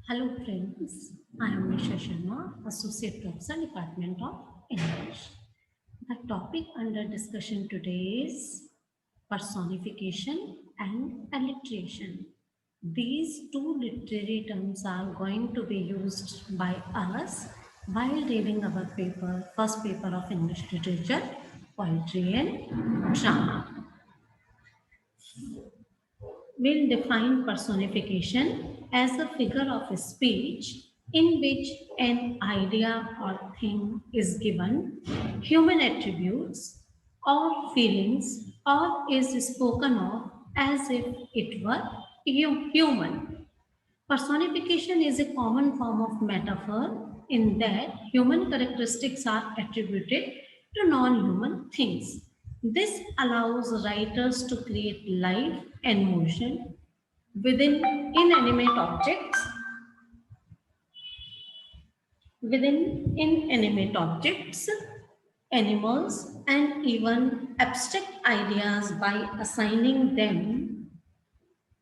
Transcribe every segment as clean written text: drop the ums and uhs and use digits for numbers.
Hello friends, I am Nisha Sharma, Associate Professor, Department of English. The topic under discussion today is personification and alliteration. These two literary terms are going to be used by us while reading our first paper of English literature, poetry and drama. Will define personification as a figure of speech in which an idea or thing is given human attributes or feelings or is spoken of as if it were human. Personification is a common form of metaphor in that human characteristics are attributed to non human things. This allows writers to create life and motion within inanimate objects, animals, and even abstract ideas by assigning them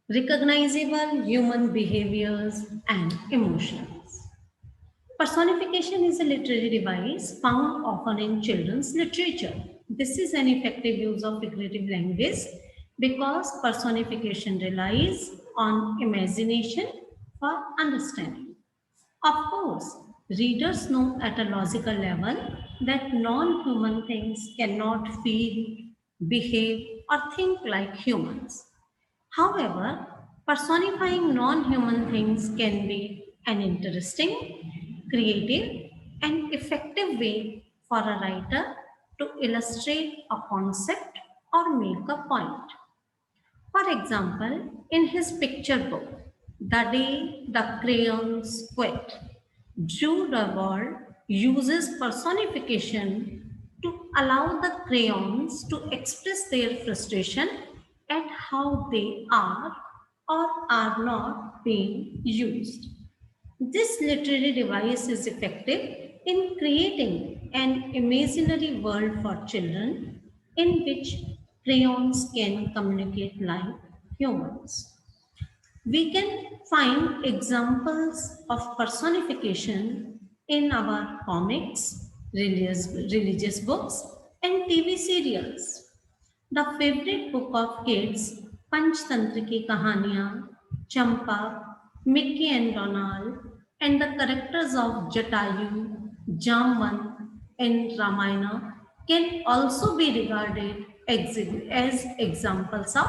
recognizable human behaviors and emotions. Personification is a literary device found often in children's literature. This is an effective use of figurative language because personification relies on imagination for understanding. Of course, readers know at a logical level that non human things cannot feel, behave, or think like humans. However, personifying non human things can be an interesting, creative, and effective way for a writer to illustrate a concept or make a point. For example, in his picture book, The Day the Crayons Quit, Drew Revard uses personification to allow the crayons to express their frustration at how they are or are not being used. This literary device is effective in creating an imaginary world for children in which crayons can communicate like humans. We can find examples of personification in our comics, religious books, and TV serials. The favorite book of kids, Panchtantra ki Kahaniyan, Champa, Mickey and Donald, and the characters of Jatayu, Jamvan, and Ramayana can also be regarded as examples of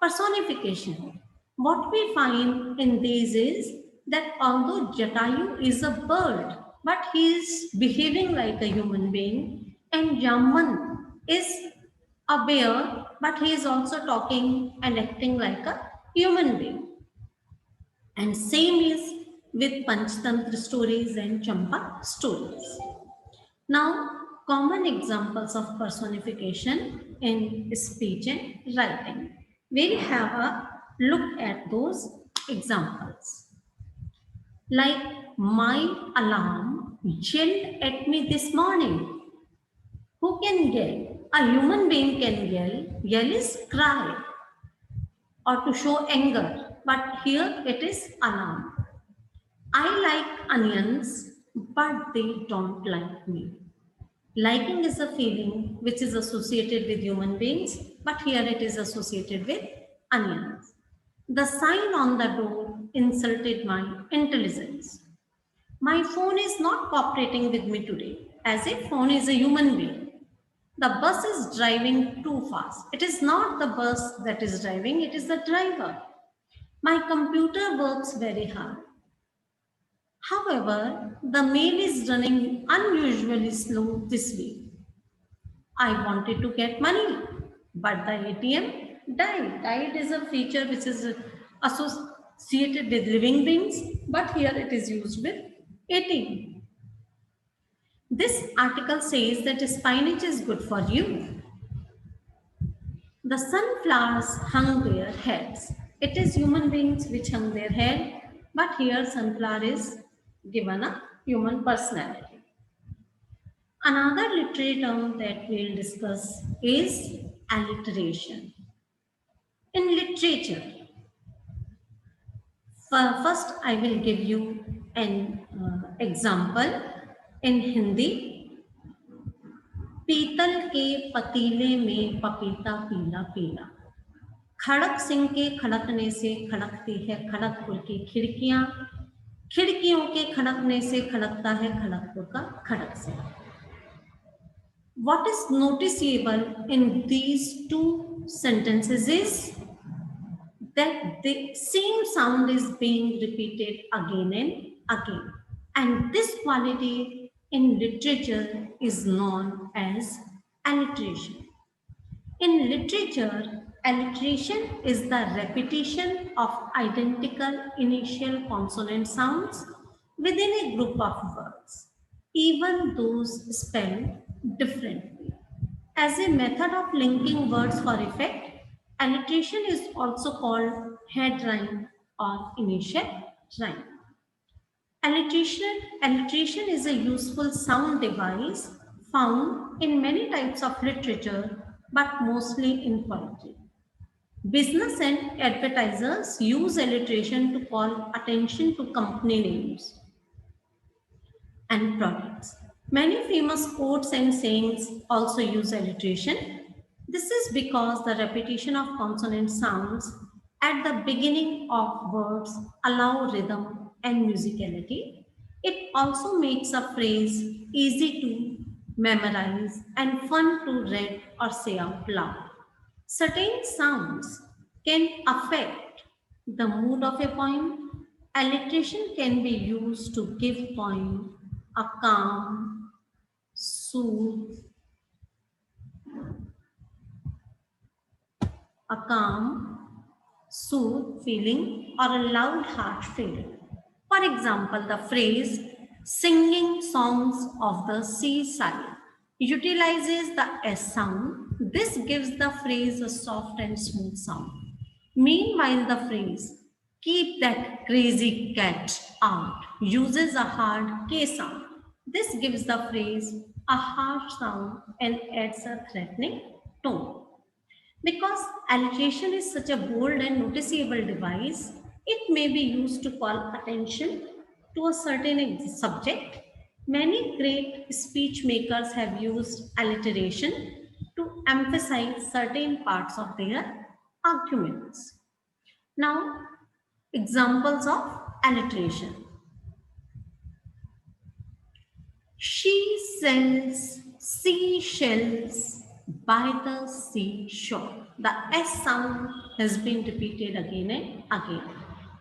personification. What we find in these is that although Jatayu is a bird, but he is behaving like a human being, and Jamvan is a bear, but he is also talking and acting like a human being. And same is with Panchtantra stories and Champa stories. Now, common examples of personification in speech and writing. We'll have a look at those examples. Like my alarm yelled at me this morning. Who can yell? A human being can yell. Yell is cry or to show anger, but here it is alarm. I like onions, but they don't like me. Liking is a feeling which is associated with human beings, but here it is associated with onions. The sign on the door insulted my intelligence. My phone is not cooperating with me today, as if phone is a human being. The bus is driving too fast. It is not the bus that is driving, it is the driver. My computer works very hard. However, the mail is running unusually slow this week. I wanted to get money, but the ATM died. Died is a feature which is associated with living beings, but here it is used with ATM. This article says that spinach is good for you. The sunflowers hung their heads. It is human beings which hung their head, but here sunflower is given a human personality. Another literary term that we'll discuss is alliteration. In literature, First, I will give you an example in Hindi. पीतल के पतीले में पपीता पीला पीला, खड़क सिंह के खड़कने से खड़कती है खड़गपुर की खिड़कियां, खिड़कियों के खड़कने से खड़कता है खड़गपुर का खड़क Singh. What is noticeable in these two sentences is that the same sound is being repeated again and again, and this quality in literature is known as alliteration. In literature, alliteration is the repetition of identical initial consonant sounds within a group of words, even those spelled differently. As a method of linking words for effect, alliteration is also called head rhyme or initial rhyme. Alliteration is a useful sound device found in many types of literature, but mostly in poetry. Business and advertisers use alliteration to call attention to company names and products. Many famous quotes and sayings also use alliteration. This is because the repetition of consonant sounds at the beginning of words allow rhythm and musicality. It also makes a phrase easy to memorize and fun to read or say out loud. Certain sounds can affect the mood of a poem. Alliteration can be used to give poem a calm, soothe, a calm, soothe feeling or a loud, harsh feeling. For example, the phrase singing songs of the seaside utilizes the S sound. This gives the phrase a soft and smooth sound. Meanwhile, the phrase keep that crazy cat out uses a hard K sound. This gives the phrase a harsh sound and adds a threatening tone. Because alliteration is such a bold and noticeable device, it may be used to call attention to a certain subject. Many great speech makers have used alliteration to emphasize certain parts of their arguments. Now, examples of alliteration. She sells seashells by the seashore. The S sound has been repeated again and again.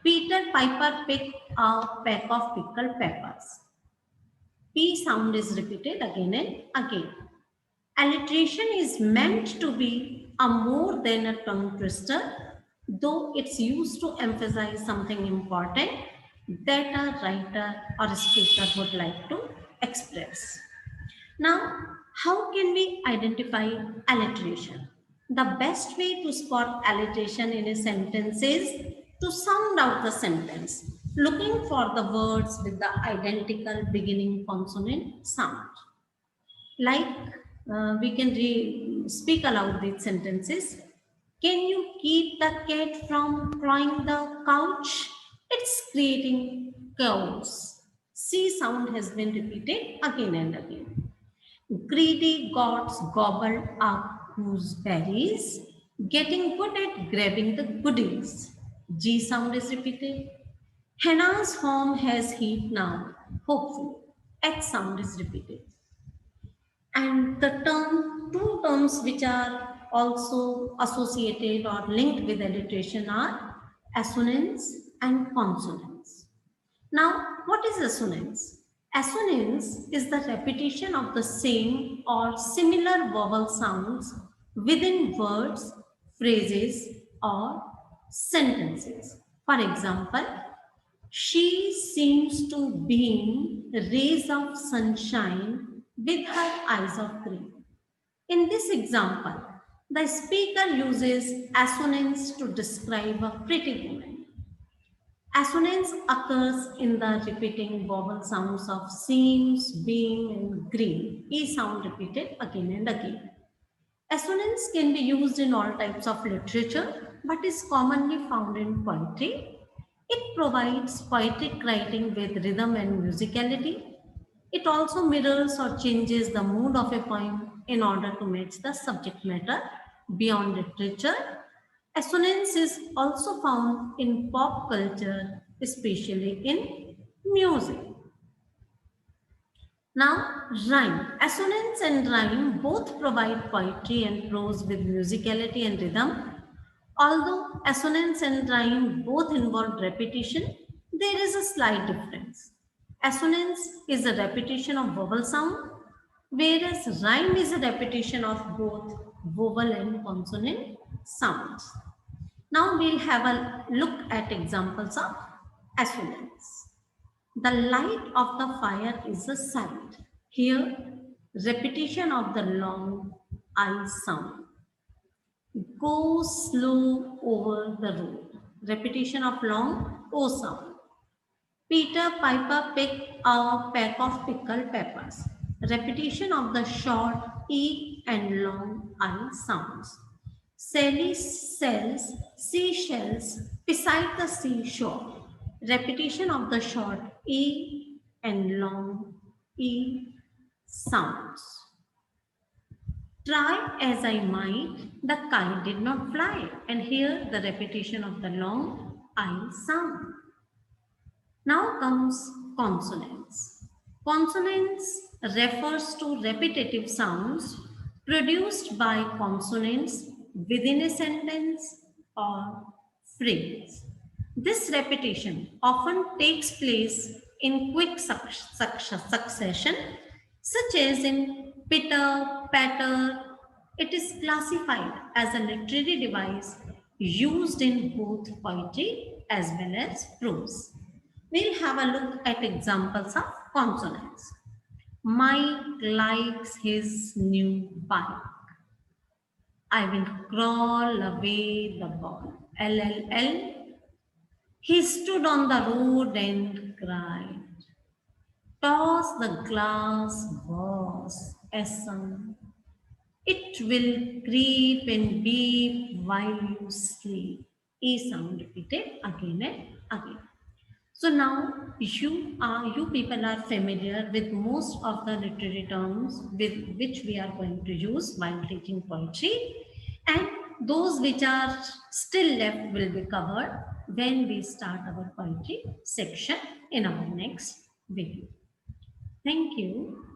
Peter Piper picked a peck of pickled peppers. P sound is repeated again and again. Alliteration is meant to be a more than a tongue twister, though it's used to emphasize something important that a writer or a speaker would like to express. Now, how can we identify alliteration? The best way to spot alliteration in a sentence is to sound out the sentence, looking for the words with the identical beginning consonant sound. Like we can speak aloud these sentences. Can you keep the cat from clawing the couch? It's creating chaos. C sound has been repeated again and again. Greedy gods gobbled up gooseberries, getting good at grabbing the goodies. G sound is repeated. Hannah's home has heat now, hopefully. H sound is repeated. And the two terms which are also associated or linked with alliteration are assonance and consonance. Now, what is assonance? Assonance is the repetition of the same or similar vowel sounds within words, phrases, or sentences. For example, she seems to beam rays of sunshine with her eyes of green. In this example, the speaker uses assonance to describe a pretty woman. Assonance occurs in the repeating vowel sounds of seems, beam, and green. E sound repeated again and again. Assonance can be used in all types of literature, but is commonly found in poetry. It provides poetic writing with rhythm and musicality. It also mirrors or changes the mood of a poem in order to match the subject matter beyond literature. Assonance is also found in pop culture, especially in music. Now, rhyme. Assonance and rhyme both provide poetry and prose with musicality and rhythm. Although assonance and rhyme both involve repetition, there is a slight difference. Assonance is a repetition of vowel sound, whereas rhyme is a repetition of both vowel and consonant sounds. Now we'll have a look at examples of assonance. The light of the fire is a sight. Here, repetition of the long I sound. Go slow over the road. Repetition of long O sound. Peter Piper picked a pack of pickled peppers. Repetition of the short E and long I sounds. Sally sells seashells beside the seashore. Repetition of the short E and long E sounds. Try as I might, the kite did not fly. And here the repetition of the long I sound. Now comes consonants. Consonants refers to repetitive sounds produced by consonants within a sentence or phrase. This repetition often takes place in quick succession, such as in pitter, patter. It is classified as a literary device used in both poetry as well as prose. We'll have a look at examples of consonants. Mike likes his new bike. I will crawl away the ball. LLL. He stood on the road and cried. Toss the glass, boss. SN. It will creep and beep while you sleep. E sound repeated again and again. So now you people are familiar with most of the literary terms with which we are going to use while teaching poetry, and those which are still left will be covered when we start our poetry section in our next video. Thank you.